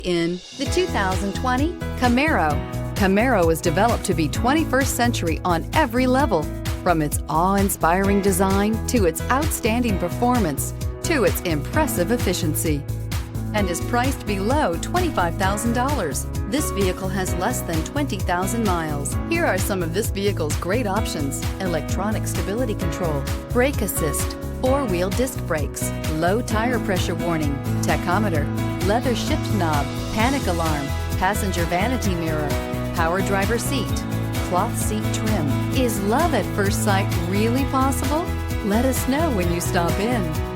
In the 2020 Camaro. Camaro is developed to be 21st century on every level, from its awe-inspiring design to its outstanding performance to its impressive efficiency, and is priced below $25,000. This vehicle has less than 20,000 miles. Here are some of this vehicle's great options: electronic stability control, brake assist, four-wheel disc brakes, low tire pressure warning, tachometer, leather shift knob, panic alarm, passenger vanity mirror, power driver seat, cloth seat trim. Is love at first sight really possible? Let us know when you stop in.